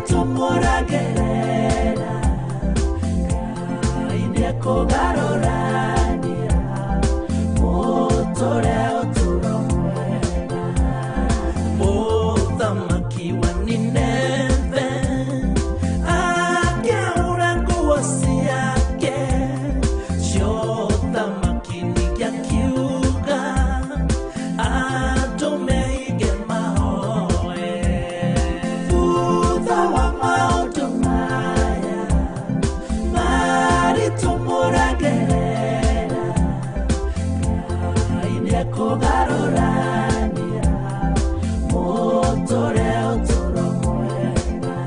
tumuragerera kaine kogarorania motore oturomwena mothamaki wa Nineve akiaura nguosi yake ciothamaki nĩgĩakiuga atũmeige mahoe thutha wa maũndũ maya maritũmũragerera Ngai nĩekũgarũrania mũtũre ũtũro mwega.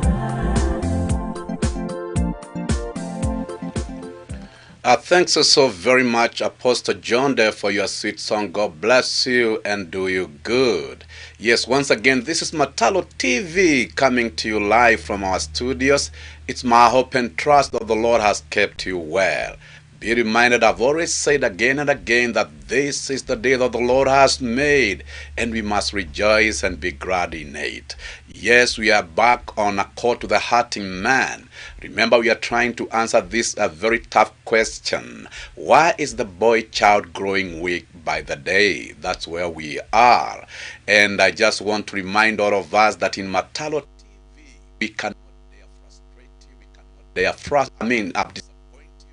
Thanks so very much, Apostle John, there for your sweet song. God bless you and do you good. Yes, once again, this is Matalo TV coming to you live from our studios. It's my hope and trust that the Lord has kept you well. Be reminded, I've always said again and again that this is the day that the Lord has made, and we must rejoice and be glad in it. Yes, we are back on A Call to the Hurting Man. Remember, we are trying to answer this very tough question. Why is the boy child growing weak by the day? That's where we are. And I just want to remind all of us that in Matalo TV, we cannot dare frustrate you. We cannot dare disappoint you.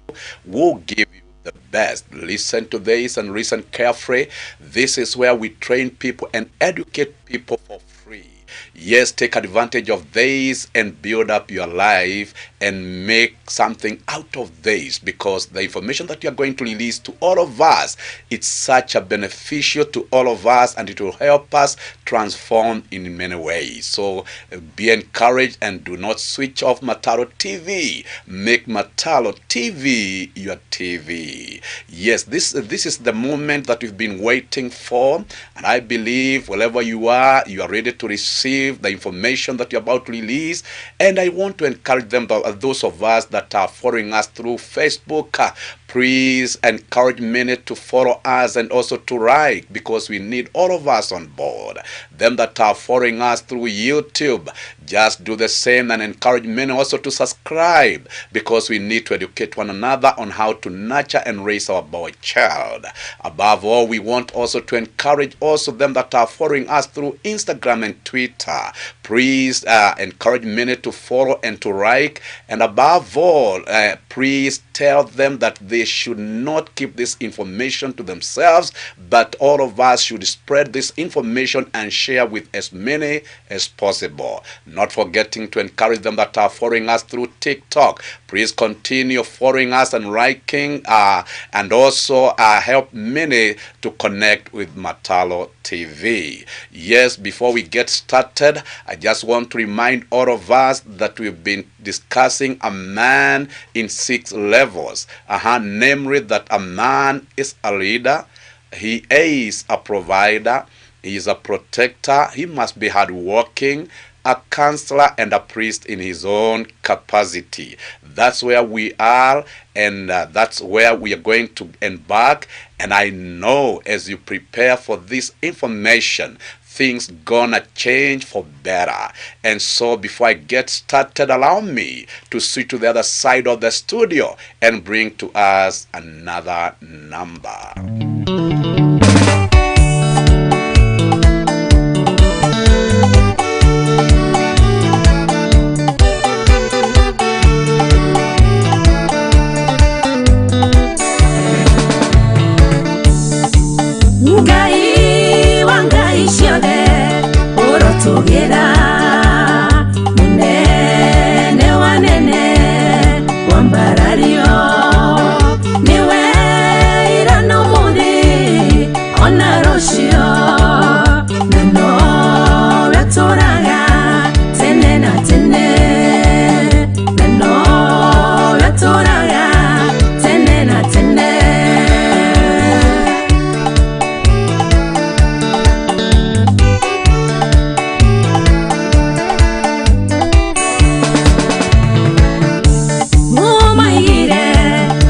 We'll give you the best. Listen to this and listen carefully. This is where we train people and educate people for free. Yes, take advantage of this and build up your life and make something out of this, because the information that you are going to release to all of us, it's such a beneficial to all of us, and it will help us transform in many ways. So be encouraged and do not switch off Matalo TV. Make Matalo TV your TV. Yes, this is the moment that we've been waiting for, and I believe wherever you are ready to receive the information that you're about to release. And I want to encourage them, those of us that are following us through Facebook, please encourage many to follow us and also to like, because we need all of us on board. Them that are following us through YouTube, just do the same and encourage many also to subscribe, because we need to educate one another on how to nurture and raise our boy child. Above all, we want also to encourage also them that are following us through Instagram and Twitter. Please encourage many to follow and to like, and above all, please tell them that they should not keep this information to themselves, but all of us should spread this information and share with as many as possible. Not forgetting to encourage them that are following us through TikTok. Please continue following us and liking, and also help many to connect with Matalo TV. Yes, before we get started, I just want to remind all of us that we've been discussing a man in 6 levels. Namely that a man is a leader, he is a provider, he is a protector, he must be hardworking, a counselor, and a priest in his own capacity. That's where we are, and that's where we are going to embark. And I know as you prepare for this information, things gonna change for better. And so before I get started, allow me to switch to the other side of the studio and bring to us another number. Together, munene wanene wambarario niwe irano mundi onaroshio nano vetoraga tene na tene nano vetoraga tene na tene.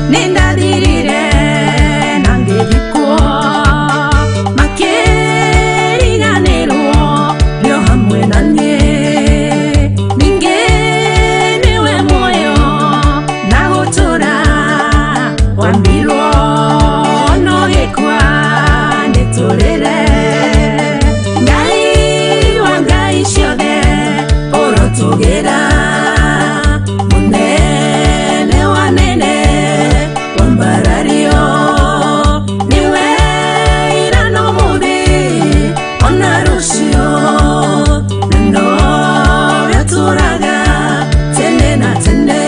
Nenda dirire nange dikuo make tũgĩre Ngai wa ngai ciothe ũrotũgĩra mũnene wa nene wa mbarario niwe ira na ũmũthĩ ona rũciũ na nowe ũtũũraga tene na tene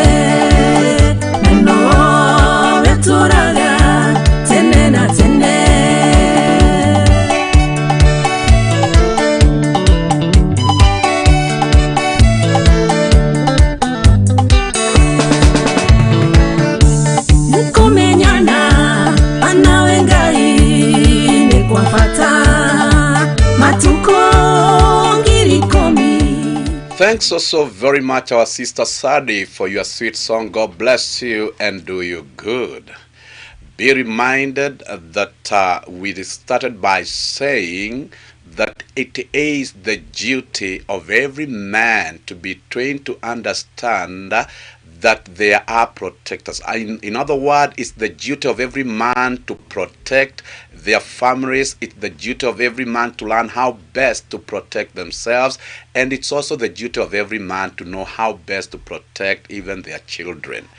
na nowe ũtũũraga tene na tene Nĩkũmenyana anawe Ngai nĩ kwa bata matukũ ngiri ikũmi. Thanks also very much, our sister Sadi, for your sweet song. God bless you and do you good. Be reminded that we started by saying that it is the duty of every man to be trained to understand that there are protectors. In other words, it's the duty of every man to protect their families. It's the duty of every man to learn how best to protect themselves. And it's also the duty of every man to know how best to protect even their children.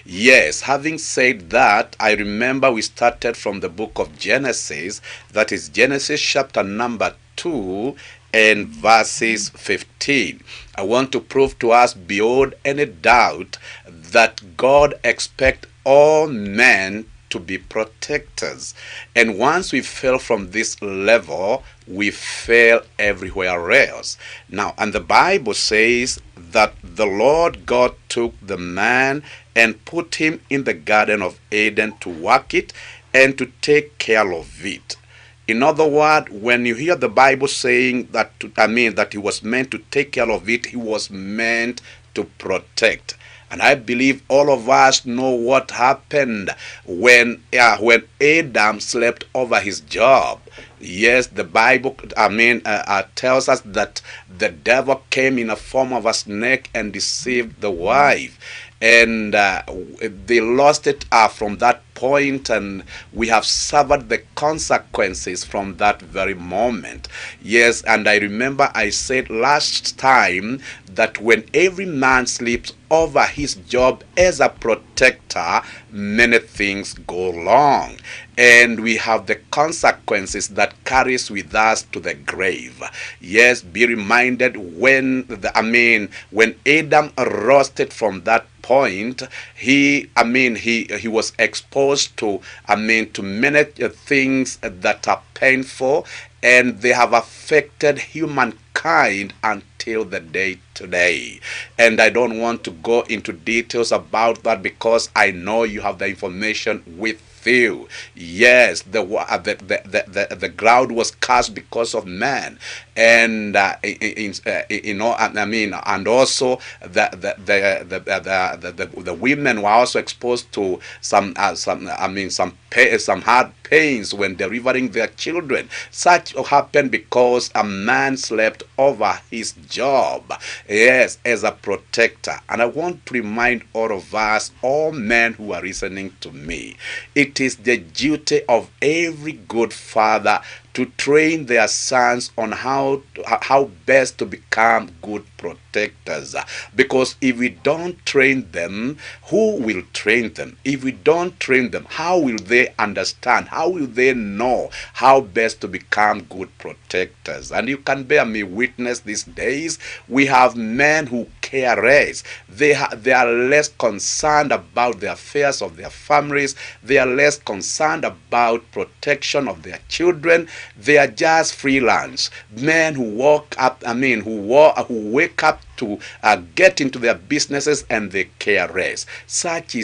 Yes, having said that, I remember we started from the book of Genesis. That is Genesis chapter number 2 and verses 15. I want to prove to us beyond any doubt that God expects all men to be protectors. And once we fell from this level, we fell everywhere else. Now, and the Bible says that the Lord God took the man and put him in the Garden of Eden to work it and to take care of it. In other words, when you hear the Bible saying that, that he was meant to take care of it, he was meant to protect. And I believe all of us know what happened when Adam slept over his job. Yes, the Bible, tells us that the devil came in a form of a snake and deceived the wife. And they lost it from that point, and we have suffered the consequences from that very moment. Yes, and I remember I said last time that when every man sleeps over his job as a protector, many things go wrong. And we have the consequences that carries with us to the grave. Yes, be reminded when when Adam roasted from that point, he was exposed to many things that are painful, and they have affected humankind until the day today. And I don't want to go into details about that because I know you have the information with you. Yes, the ground was cast because of man, and and also the women were also exposed to some hard pains when delivering their children. Such happened because a man slept over his job, yes, as a protector. And I want to remind all of us, all men who are listening to me, it is the duty of every good father to train their sons on how best to become good protectors. Because if we don't train them, who will train them? If we don't train them, how will they understand? How will they know how best to become good protectors? And you can bear me witness these days, we have men who care less. They are less concerned about the affairs of their families. They are less concerned about protection of their children. They are just freelance men who who wake up to get into their businesses and they care less. Such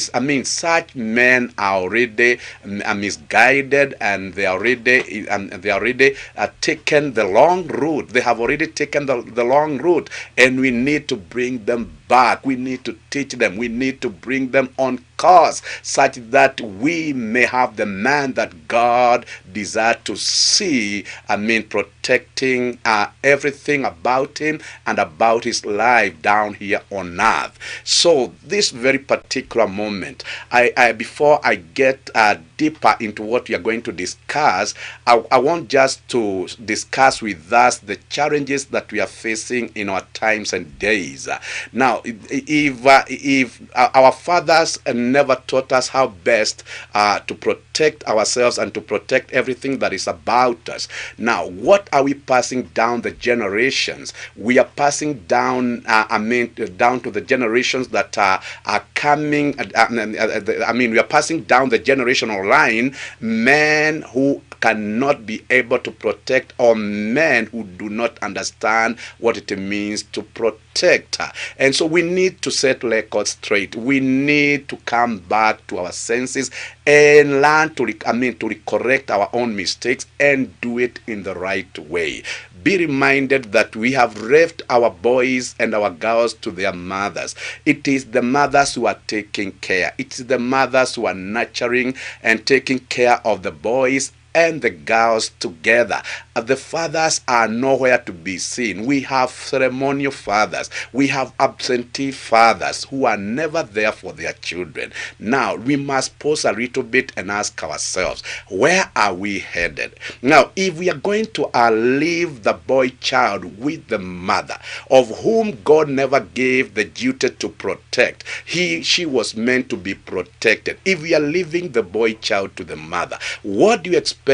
men are already misguided, and they are already taken the long route. They have already taken the long route, and we need to bring them back. We need to teach them. We need to bring them on course, such that we may have the man that God desired to see. Protecting everything about him and about his life life down here on earth. So this very particular moment, before I get deeper into what we are going to discuss, I want just to discuss with us the challenges that we are facing in our times and days. Now, if our fathers never taught us how best to protect ourselves and to protect everything that is about us, now what are we passing down the generations? We are passing down, down to the generations that are coming. We are passing down the generational line, men who cannot be able to protect, or men who do not understand what it means to protect. And so we need to set records straight. We need to come back to our senses and learn to correct our own mistakes and do it in the right way. Be reminded that we have left our boys and our girls to their mothers. It is the mothers who are taking care. It is the mothers who are nurturing and taking care of the boys and the girls together. The fathers are nowhere to be seen. We have ceremonial fathers. We have absentee fathers who are never there for their children. Now, we must pause a little bit and ask ourselves, where are we headed? Now, if we are going to leave the boy child with the mother, of whom God never gave the duty to protect, she was meant to be protected. If we are leaving the boy child to the mother, what do you expect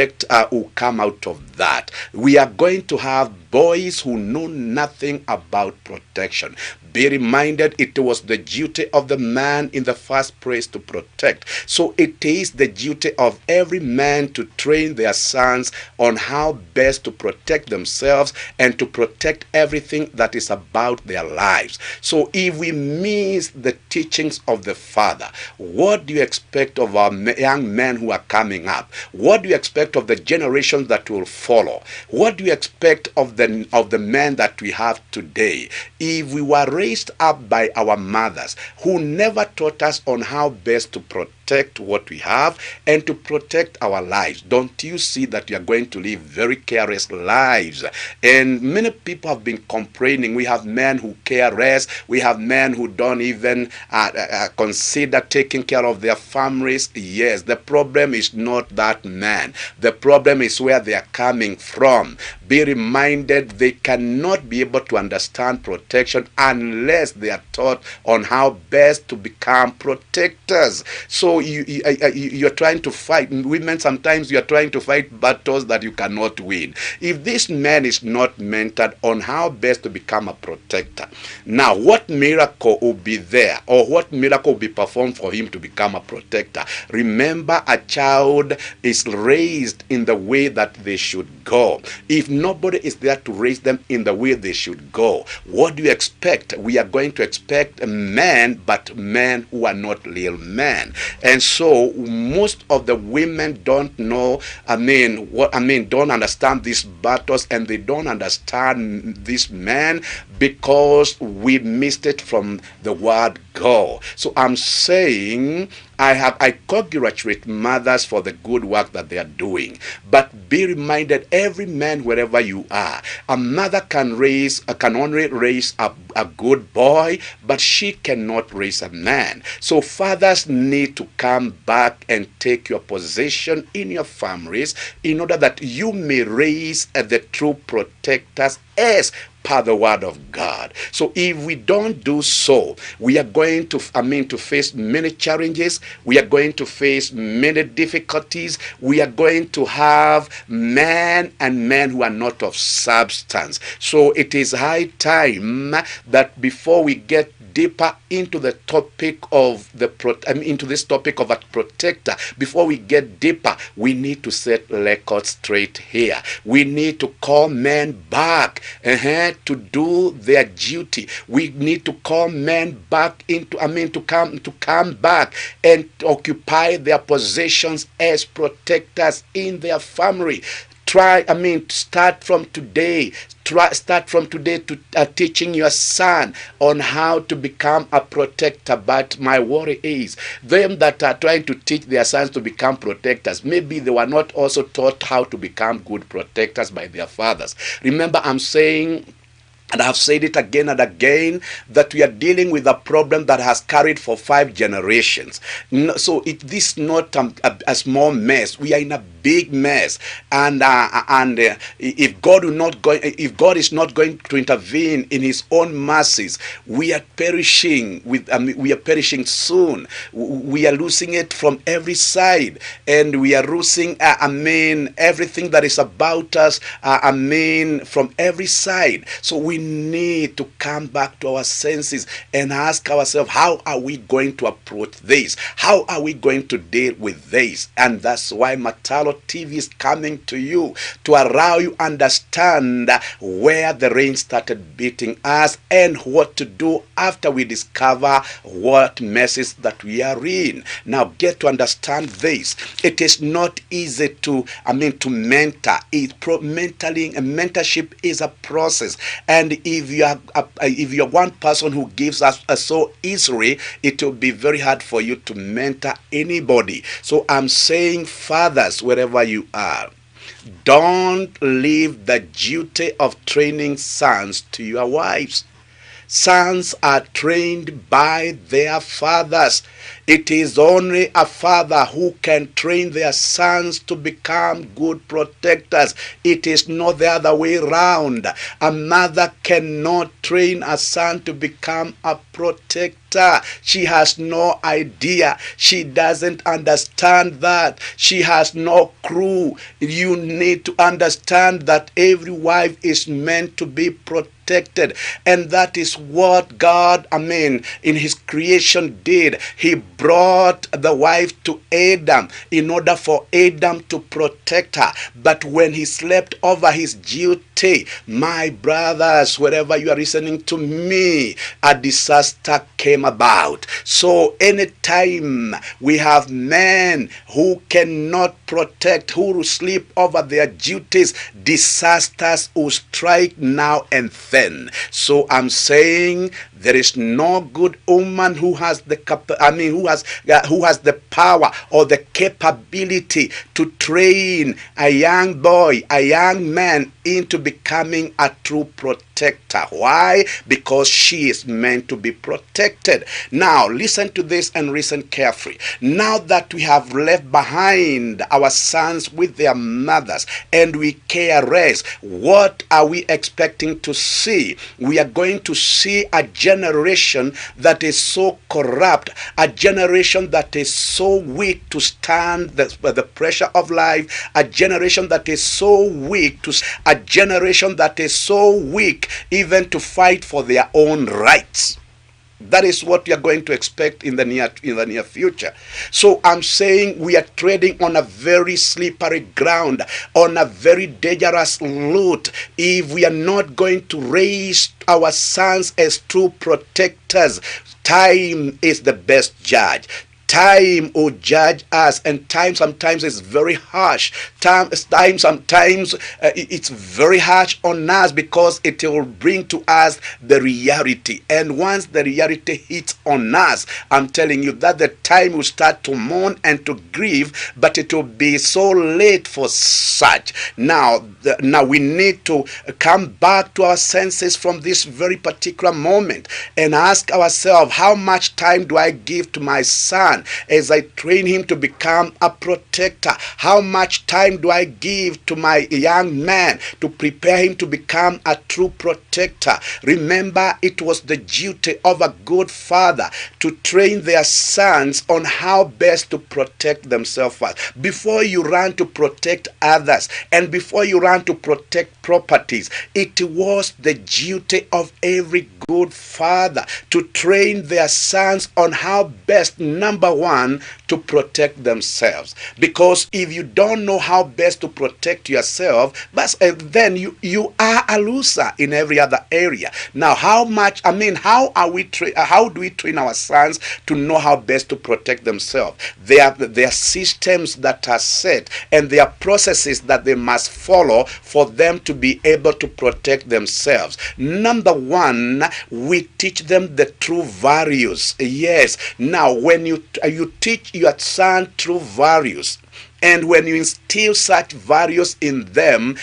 will come out of that? We are going to have boys who know nothing about protection. Be reminded, it was the duty of the man in the first place to protect. So it is the duty of every man to train their sons on how best to protect themselves and to protect everything that is about their lives. So if we miss the teachings of the father, what do you expect of our young men who are coming up? What do you expect of the generations that will follow? What do you expect of the men that we have today? If we were raised up by our mothers who never taught us on how best to protect what we have and to protect our lives, don't you see that you are going to live very careless lives? And many people have been complaining. We have men who care less. We have men who don't even consider taking care of their families. Yes, the problem is not that man. The problem is where they are coming from. Be reminded, they cannot be able to understand protection unless they are taught on how best to become protectors. So you're trying to fight. Women, sometimes you are trying to fight battles that you cannot win. If this man is not mentored on how best to become a protector, now what miracle will be there, or what miracle will be performed for him to become a protector? Remember, a child is raised in the way that they should go. If nobody is there to raise them in the way they should go, what do you expect? We are going to expect men, but men who are not real men. And so most of the women don't know, don't understand these battles, and they don't understand this man because we missed it from the word go. So I'm saying, I congratulate mothers for the good work that they are doing. But be reminded, every man, wherever you are, a mother can only raise a good boy, but she cannot raise a man. So fathers need to come back and take your position in your families in order that you may raise the true protectors as per the word of God. So if we don't do so, we are going to face many challenges. We are going to face many difficulties. We are going to have men who are not of substance. So it is high time that before we get deeper into the topic of into this topic of a protector, before we get deeper, we need to set records straight here. We need to call men back to do their duty. We need to call men back to come back and occupy their positions as protectors in their family. Start from today. Start from today to teaching your son on how to become a protector. But my worry is, them that are trying to teach their sons to become protectors, maybe they were not also taught how to become good protectors by their fathers. Remember, I'm saying, And I've said it again and again that we are dealing with a problem that has carried for 5 generations. So this is not a small mess. We are in a big mess, and if God is not going to intervene in His own mercies, we are perishing. We are perishing soon. We are losing it from every side, and we are losing. Everything that is about us. From every side. So we need to come back to our senses and ask ourselves, how are we going to approach this? How are we going to deal with this? And that's why Matalo TV is coming to you, to allow you understand where the rain started beating us and what to do after we discover what messes that we are in. Now get to understand this. It is not easy to mentor. Mentorship is a process, and if you are one person who gives us so easily, it will be very hard for you to mentor anybody. So I'm saying, fathers, wherever you are, don't leave the duty of training sons to your wives. Sons are trained by their fathers. It is only a father who can train their sons to become good protectors. It is not the other way around. A mother cannot train a son to become a protector. She has no idea. She doesn't understand that. She has no clue. You need to understand that every wife is meant to be protected, and that is what God, in His creation did. He brought the wife to Adam in order for Adam to protect her. But when he slept over his duty, my brothers, wherever you are listening to me, a disaster came about. So anytime we have men who cannot protect, who sleep over their duties, disasters will strike now and then. So I'm saying there is no good woman who has the who has the power or the capability to train a young boy, a young man into becoming a true protector. Why? Because she is meant to be protected. Now listen to this and listen carefully. Now that we have left behind our sons with their mothers and we care less, what are we expecting to see? We are going to see a generation that is so corrupt, a generation that is so weak to stand the pressure of life, a generation that is so weak a generation that is so weak even to fight for their own rights. That is what we are going to expect in the near future. So I'm saying we are treading on a very slippery ground, on a very dangerous route, if we are not going to raise our sons as true protectors. Time is the best judge. Time will judge us, and time sometimes is very harsh. Time sometimes it's very harsh on us because it will bring to us the reality. And once the reality hits on us, I'm telling you that the time will start to mourn and to grieve, but it will be so late for such. Now we need to come back to our senses from this very particular moment and ask ourselves, how much time do I give to my son as I train him to become a protector? How much time do I give to my young man to prepare him to become a true protector? Remember, it was the duty of a good father to train their sons on how best to protect themselves first. Before you run to protect others and before you run to protect properties, it was the duty of every good father to train their sons on how best, number one, to protect themselves. Because if you don't know how best to protect yourself, then you are a loser in every other area. Now, how do we train our sons to know how best to protect themselves? There are systems that are set, and there are processes that they must follow for them to be able to protect themselves. Number one, we teach them the true values. Yes. Now, when you teach your son true values, And when you instill such values in them,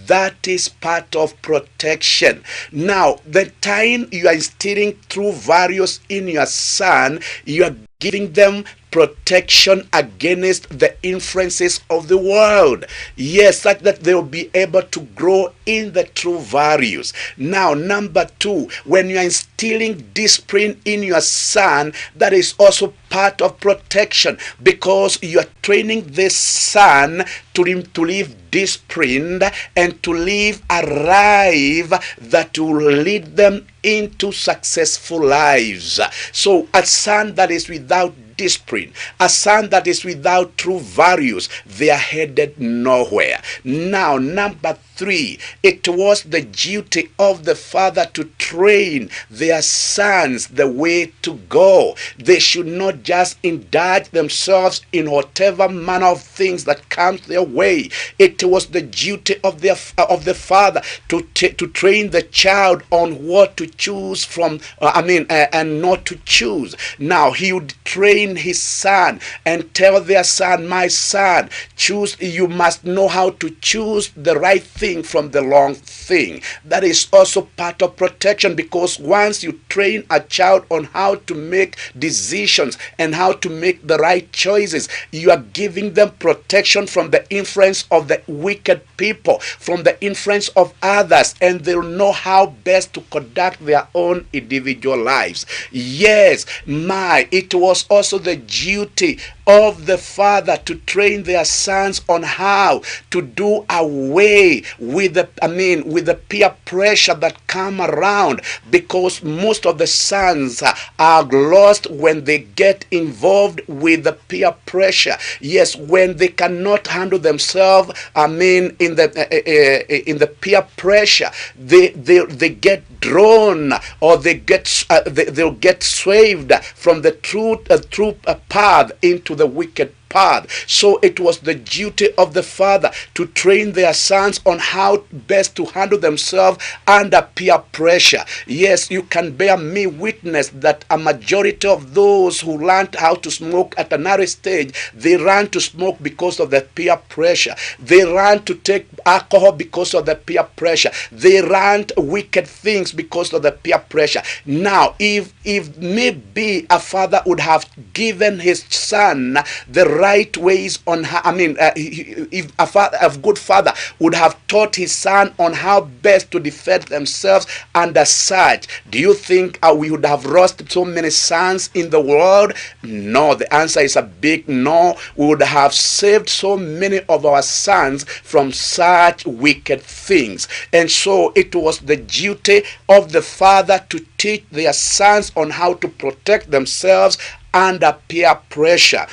that is part of protection. Now, the time you are instilling true values in your son, you are giving them protection against the influences of the world. Yes, such that they will be able to grow in the true values. Now, number two, when you are instilling discipline in your son, that is also part of protection, because you are training this son to live disciplined and to live a life that will lead them into successful lives. So a son that is without discipline, a son that is without true values, they are headed nowhere. Now, number three, it was the duty of the father to train their sons the way to go. They should not just indulge themselves in whatever manner of things that comes their way. It was the duty of the father to train the child on what to choose from, and not to choose. Now, he would train his son and tell their son, my son, you must know how to choose the right thing from the wrong thing. That is also part of protection, because once you train a child on how to make decisions and how to make the right choices, you are giving them protection from the influence of the wicked people, from the influence of others, and they'll know how best to conduct their own individual lives. Yes, it was also the duty of the father to train their sons on how to do away with the peer pressure that come around, because most of the sons are lost when they get involved with the peer pressure. Yes, when they cannot handle themselves, in the peer pressure, they get drawn, or they'll get swayed from the true path into the wicked path. So it was the duty of the father to train their sons on how best to handle themselves under peer pressure. Yes, you can bear me witness that a majority of those who learned how to smoke at an early stage, they ran to smoke because of the peer pressure. They ran to take alcohol because of the peer pressure. They ran to wicked things because of the peer pressure. Now, if maybe a father would have given his son the right ways on how, if a good father would have taught his son on how best to defend themselves under such, do you think we would have lost so many sons in the world? No, the answer is a big no. We would have saved so many of our sons from such wicked things. And so it was the duty of the father to teach their sons on how to protect themselves under peer pressure.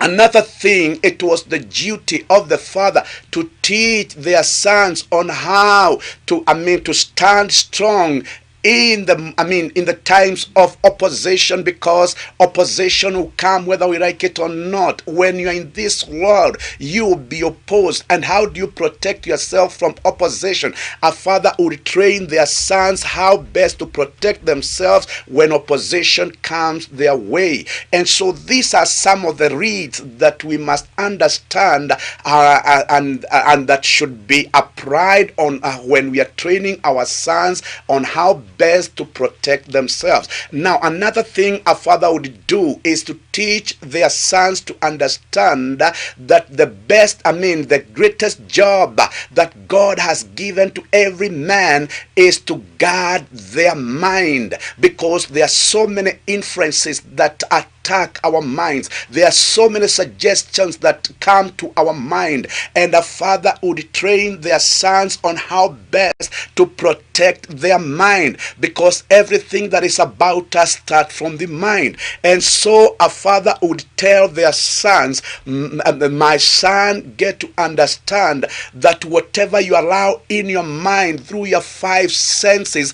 Another thing, it was the duty of the father to teach their sons on how to stand strong in the times of opposition, because opposition will come whether we like it or not. When you are in this world, you will be opposed. And how do you protect yourself from opposition? A father will train their sons how best to protect themselves when opposition comes their way. And so these are some of the reads that we must understand, and that should be applied on when we are training our sons on how best to protect themselves. Now, another thing a father would do is to teach their sons to understand that the greatest job that God has given to every man is to guard their mind, because there are so many influences that attack our minds. There are so many suggestions that come to our mind, and a father would train their sons on how best to protect their mind, because everything that is about us starts from the mind. And so a father would tell their sons, my son, get to understand that whatever you allow in your mind through your five senses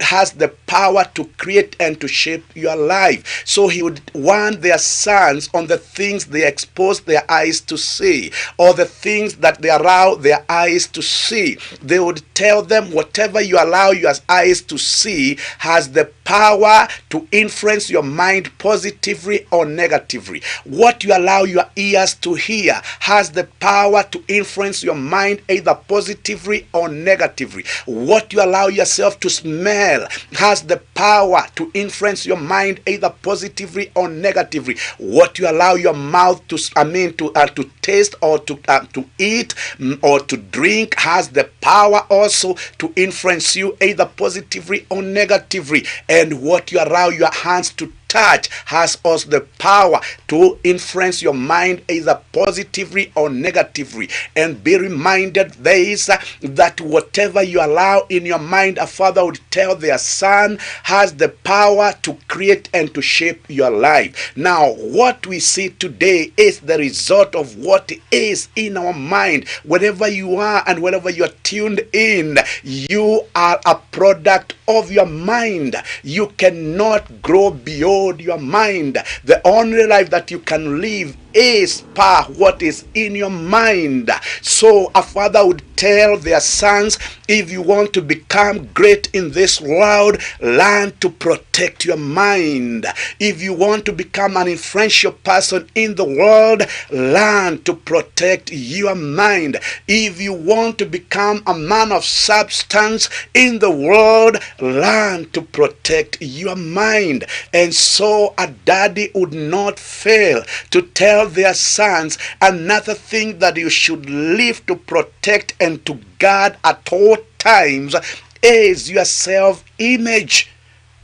has the power to create and to shape your life. So he would warn their sons on the things they expose their eyes to see, or the things that they allow their eyes to see. They would tell them whatever you allow your eyes to see has the power to influence your mind positively or negatively. What you allow your ears to hear has the power to influence your mind either positively or negatively. What you allow yourself to smell has the power to influence your mind either positively or negatively. What you allow your mouth to to taste or to eat or to drink has the power also to influence you either positively or negatively. And what you allow your hands to touch has also the power to influence your mind either positively or negatively. And be reminded this, that whatever you allow in your mind, a father would tell their son, has the power to create and to shape your life. Now, what we see today is the result of what is in our mind. Wherever you are and wherever you are tuned in, you are a product of your mind. You cannot grow beyond your mind. The only life that you can live is per what is in your mind. So a father would tell their sons, if you want to become great in this world, learn to protect your mind. If you want to become an influential person in the world, learn to protect your mind. If you want to become a man of substance in the world, learn to protect your mind. And so a daddy would not fail to tell their sons, another thing that you should live to protect and to guard at all times is your self-image.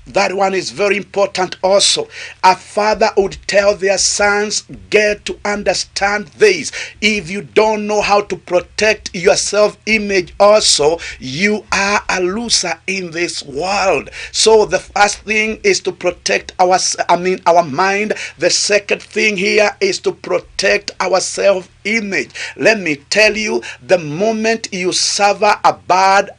That one is very important also. A father would tell their sons, get to understand this. If you don't know how to protect your self-image also, you are a loser in this world. So the first thing is to protect our mind. The second thing here is to protect our self-image. Let me tell you, the moment you suffer a bad,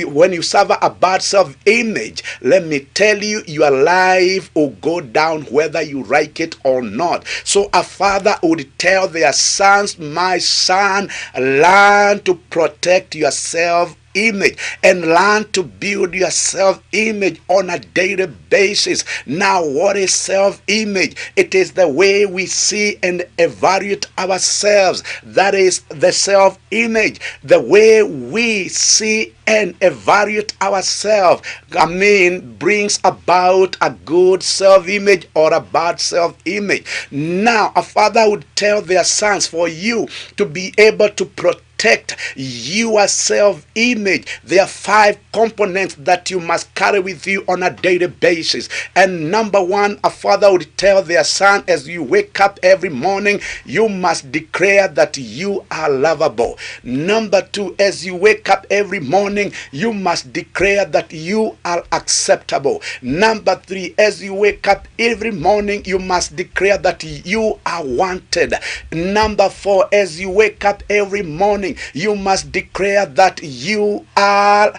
when you suffer a bad self-image, let me tell you, your life will go down whether you like it or not. So a father would tell their sons, my son, learn to protect yourself image and learn to build your self-image on a daily basis. Now, what is self-image? It is the way we see and evaluate ourselves. That is the self-image. The way we see and evaluate ourselves, brings about a good self-image or a bad self-image. Now, a father would tell their sons, for you to be able to protect your self-image, there are 5 components that you must carry with you on a daily basis. And number 1, a father would tell their son, as you wake up every morning, you must declare that you are lovable. Number 2, as you wake up every morning, you must declare that you are acceptable. Number 3, as you wake up every morning, you must declare that you are wanted. Number 4, as you wake up every morning, you must declare that you are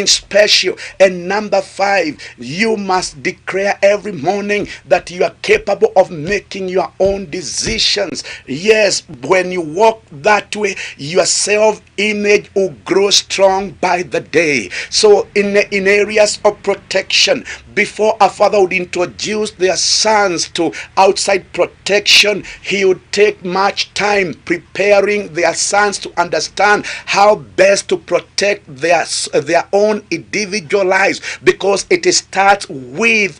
special. And number 5, you must declare every morning that you are capable of making your own decisions. Yes, when you walk that way, your self-image will grow strong by the day. So in areas of protection, before a father would introduce their sons to outside protection, he would take much time preparing their sons to understand how best to protect their own individual lives, because it starts with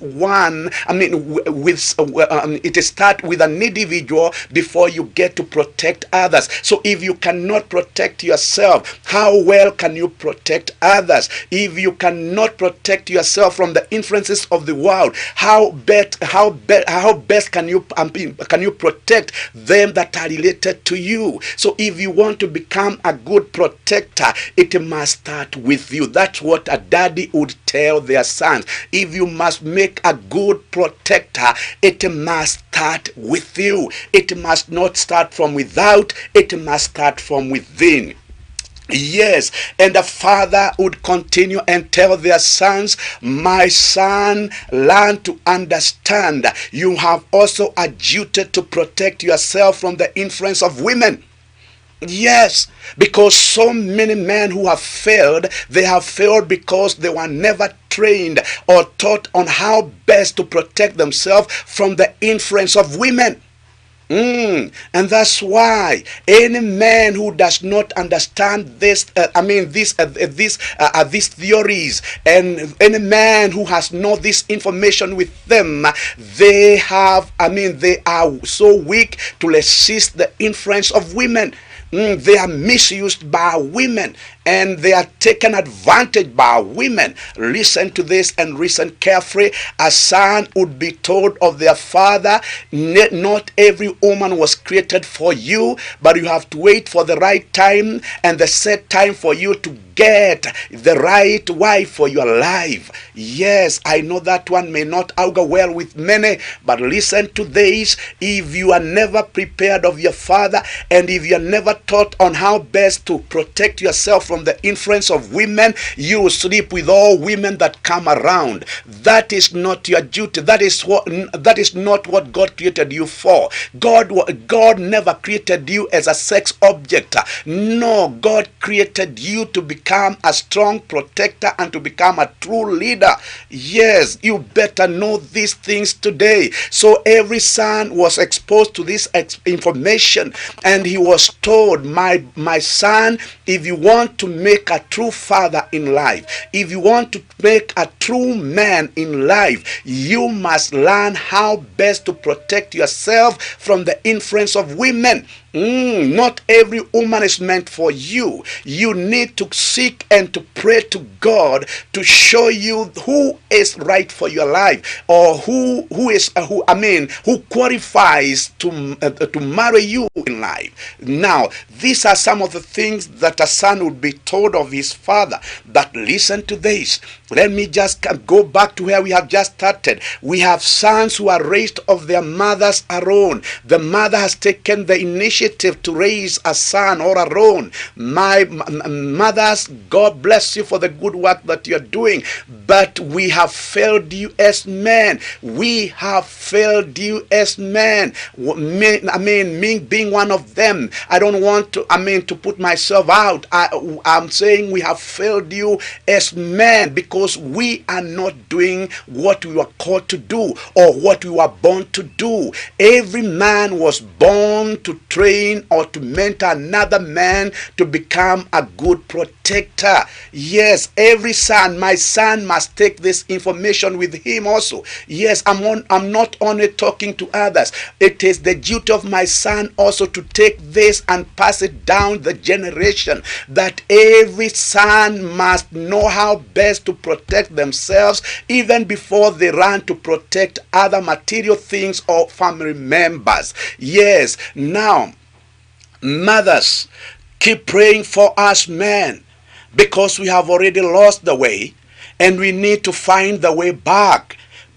it starts with an individual before you get to protect others. So if you cannot protect yourself, how well can you protect others? If you cannot protect yourself from the influences of the world, how best can you protect them that are related to you? So if you want to become a good protector, it must start with you. That's what a daddy would tell their sons. If you must make a good protector, it must start with you. It must not start from without, it must start from within. Yes, and the father would continue and tell their sons, my son, learn to understand. You have also a duty to protect yourself from the influence of women. Yes, because so many men who have failed, they have failed because they were never trained or taught on how best to protect themselves from the influence of women. And that's why any man who does not understand this, these theories, and any man who has not this information with them, they are so weak to resist the influence of women. They are misused by women, and they are taken advantage by women. Listen to this and listen carefully. A son would be told of their father, not every woman was created for you, but you have to wait for the right time and the set time for you to get the right wife for your life. Yes, I know that one may not augur well with many, but listen to this. If you are never prepared of your father, and if you are never taught on how best to protect yourself from the influence of women, you will sleep with all women that come around. That is not your duty. That is not what God created you for. God never created you as a sex object. No, God created you to become a strong protector and to become a true leader. Yes, you better know these things today. So every son was exposed to this information, and he was told, my son, if you want to make a true father in life, if you want to make a true man in life, you must learn how best to protect yourself from the influence of women. Not every woman is meant for you. You need to seek and to pray to God to show you who is right for your life, or who qualifies to marry you in life. Now, these are some of the things that a son would be told of his father. But listen to this. Let me just go back to where we have just started. We have sons who are raised of their mothers alone. The mother has taken the initiative to raise a son or a own. My mothers, God bless you for the good work that you're doing. But we have failed you as men. We have failed you as men. Me being one of them. I don't want to put myself out. I'm saying we have failed you as men, because we are not doing what we were called to do or what we were born to do. Every man was born to train or to mentor another man to become a good protector. Yes, every son, my son must take this information with him also. Yes, I'm not only talking to others. It is the duty of my son also to take this and pass it down the generation, that every son must know how best to protect themselves even before they run to protect other material things or family members. Yes, now, mothers, keep praying for us men, because we have already lost the way and we need to find the way back.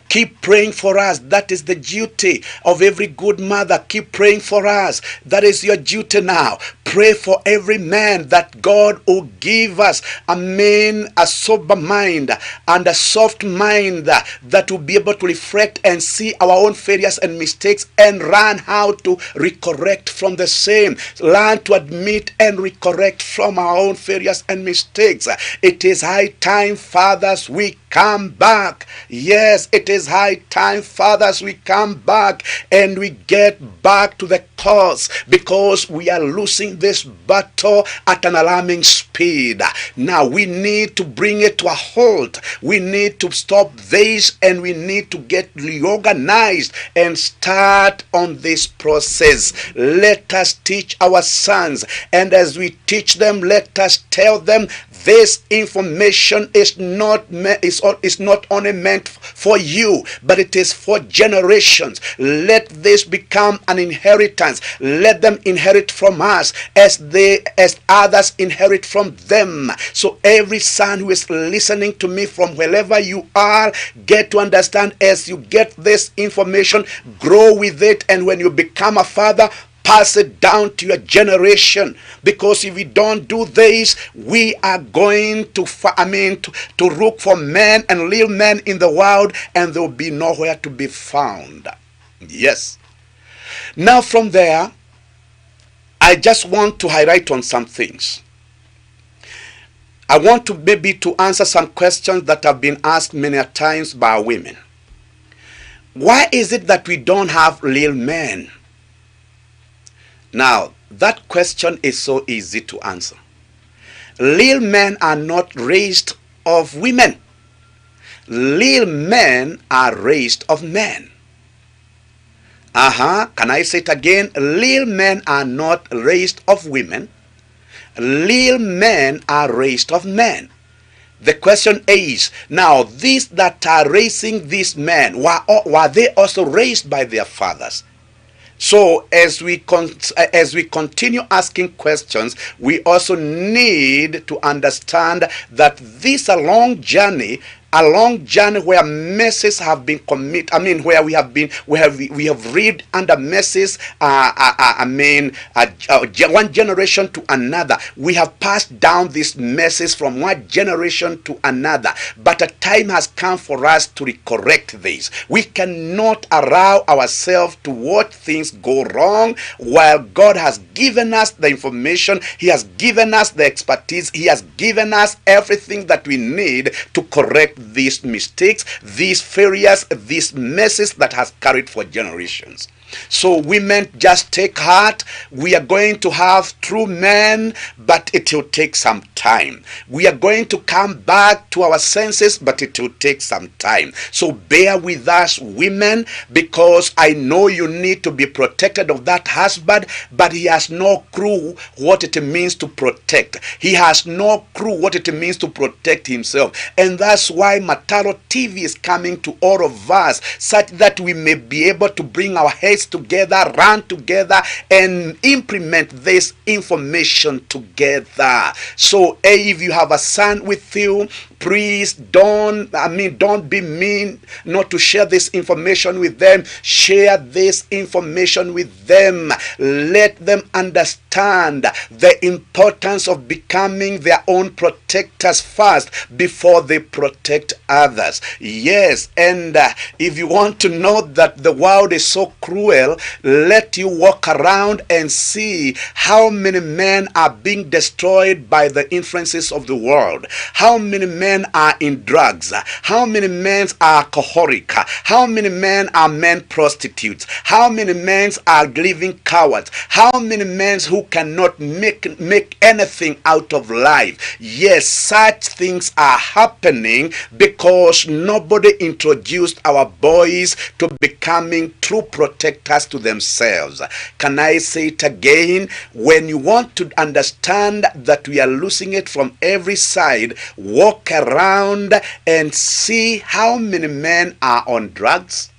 Keep praying for us. That is the duty of every good mother. Keep praying for us. That is your duty now. Pray for every man that God will give us a sober mind and a soft mind that will be able to reflect and see our own failures and mistakes and learn how to recorrect from the same. Learn to admit and recorrect from our own failures and mistakes. It is high time, fathers, we come back. Yes, it is high time, fathers, we come back and we get back to the cause, because we are losing this battle at an alarming speed. Now we need to bring it to a halt. We need to stop this, and we need to get reorganized and start on this process. Let us teach our sons, and as we teach them, let us tell them this information is not only meant for you, but it is for generations. Let this become an inheritance. Let them inherit from us as others inherit from them. So every son who is listening to me from wherever you are, get to understand, as you get this information, grow with it, and when you become a father, pass it down to your generation. Because if we don't do this, we are going to look for men and real men in the world, and there will be nowhere to be found. Yes. Now from there, I just want to highlight on some things. I want to maybe to answer some questions that have been asked many times by women. Why is it that we don't have real men? Now, that question is so easy to answer. Real men are not raised of women. Real men are raised of men. Can I say it again? Real men are not raised of women. Real men are raised of men. The question is, now these that are raising these men, were they also raised by their fathers? So as we continue asking questions, we also need to understand that this is a long journey where messes have been committed. I mean, where we have read under messes. One generation to another. We have passed down these messes from one generation to another. But a time has come for us to correct this. We cannot allow ourselves to watch things go wrong while God has given us the information. He has given us the expertise. He has given us everything that we need to correct these mistakes, these failures, these messes that has carried for generations. So women, just take heart. We are going to have true men, but it will take some time. We are going to come back to our senses, but it will take some time. So bear with us, women, because I know you need to be protected of that husband, but he has no clue what it means to protect. He has no clue what it means to protect himself. And that's why Mathenge TV is coming to all of us, such that we may be able to bring our heads together, run together, and implement this information together. So if you have a son with you, please don't be mean not to share this information with them. Share this information with them. Let them understand the importance of becoming their own protectors first before they protect others. Yes, and if you want to know that the world is so cruel, let you walk around and see how many men are being destroyed by the influences of the world. How many men are in drugs? How many men are alcoholic? How many men are men prostitutes? How many men are living cowards? How many men who cannot make anything out of life? Yes, such things are happening because nobody introduced our boys to becoming true protectors to themselves. Can I say it again? When you want to understand that we are losing it from every side, walk around and see how many men are on drugs,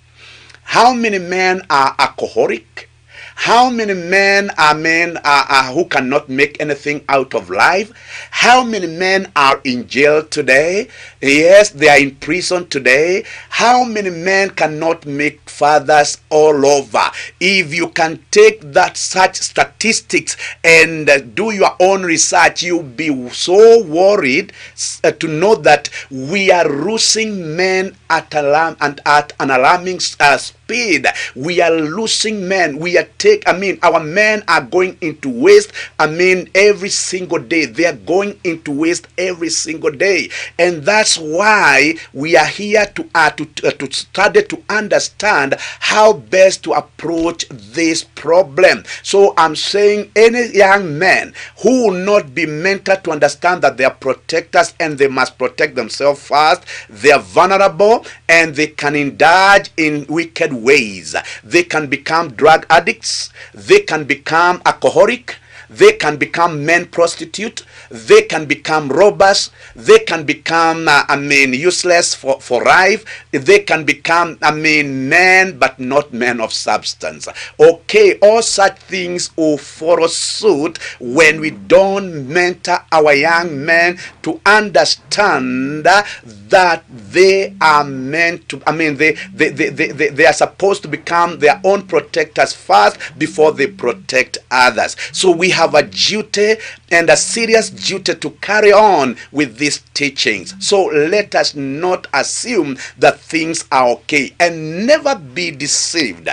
how many men are alcoholic, how many men are who cannot make anything out of life? How many men are in jail today? Yes, they are in prison today. How many men cannot make fathers all over? If you can take that such statistics and do your own research, you'll be so worried to know that we are losing men at an alarming speed. We are losing men. Our men are going into waste. Every single day they are going into waste every single day, and that's why we are here to study to understand how best to approach this problem. So I'm saying any young man who will not be mentored to understand that they are protectors and they must protect themselves first, they are vulnerable and they can indulge in wicked ways. They can become drug addicts, they can become alcoholic, they can become men prostitute, they can become robbers, they can become useless for life, they can become men but not men of substance. Okay, all such things will follow suit when we don't mentor our young men to understand that they are meant to, they are supposed to become their own protectors first before they protect others. So we have a duty and a serious duty to carry on with these teachings. So let us not assume that things are okay, and never be deceived.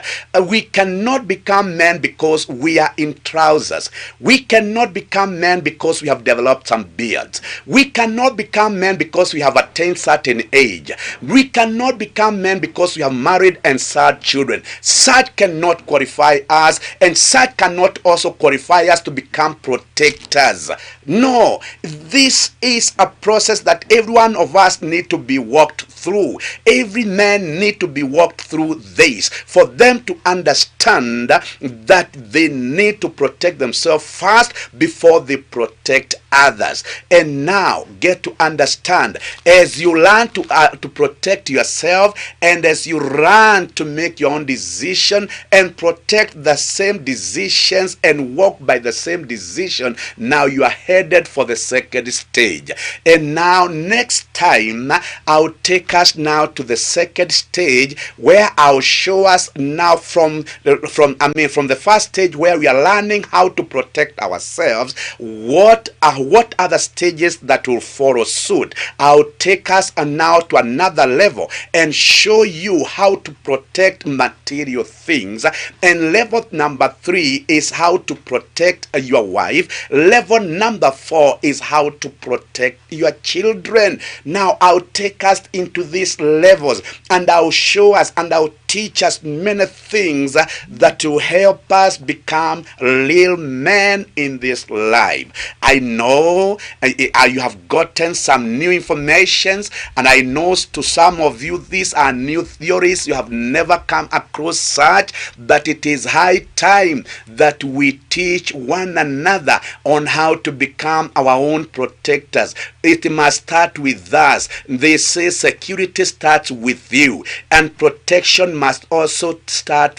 We cannot become men because we are in trousers. We cannot become men because we have developed some beards. We cannot become men because we have attained certain age. We cannot become men because we have married and had children. Such cannot qualify us, and such cannot also qualify us to become protectors. No, this is a process that every one of us need to be walked through. Every man need to be walked through this for them to understand that they need to protect themselves first before they protect others. And now get to understand, as you learn to protect yourself, and as you learn to make your own decision and protect the same decisions and walk by the same decision, now you are headed for the second stage. And now next time I'll take us now to the second stage, where I'll show us now from the first stage where we are learning how to protect ourselves, what are the stages that will follow suit. I'll take us now to another level and show you how to protect material things. And level number 3 is how to protect your wife. Level number 4 is how to protect your children. Now I'll take us into these levels, and I'll show us and I'll teach us many things that will help us become real men in this life. I know you have gotten some new informations, and I know to some of you these are new theories. You have never come across such, but it is high time that we teach one another on how to become our own protectors. It must start with us. They say security starts with you, and protection must also start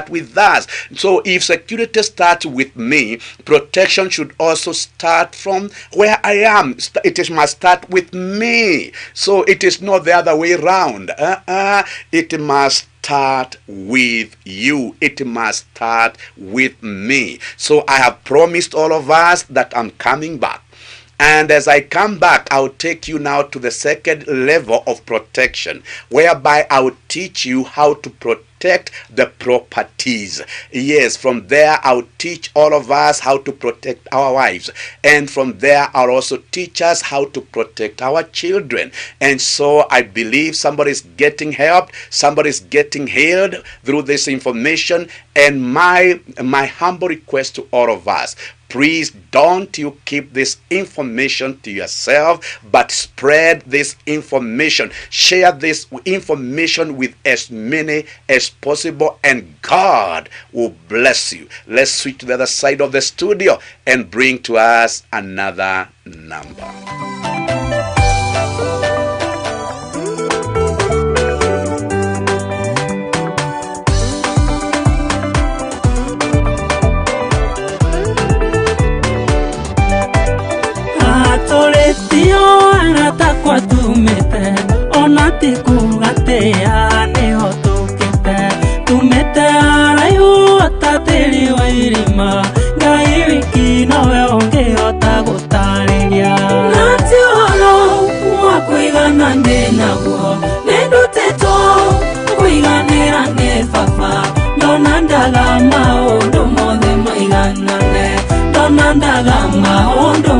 with us. So if security starts with me, protection should also start from where I am. It must start with me. So it is not the other way around. It must start with you. It must start with me. So I have promised all of us that I'm coming back. And as I come back, I'll take you now to the second level of protection, whereby I will teach you how to protect the properties. Yes, from there I'll teach all of us how to protect our wives. And from there I'll also teach us how to protect our children. And so I believe somebody's getting helped, somebody's getting healed through this information. And my humble request to all of us, please don't you keep this information to yourself, but spread this information. Share this information with as many as possible, and God will bless you. Let's switch to the other side of the studio and bring to us another number. Tio anatakwa tumete onati kugatea neho tukete tumete arayo atateri wa irima ngai wiki nawe ongehota gutariria nati oro mwakuigana ndenaguo nendutetwo kuiganira ne baba ndonandaga maundu mothe maiganane ndonandaga maundu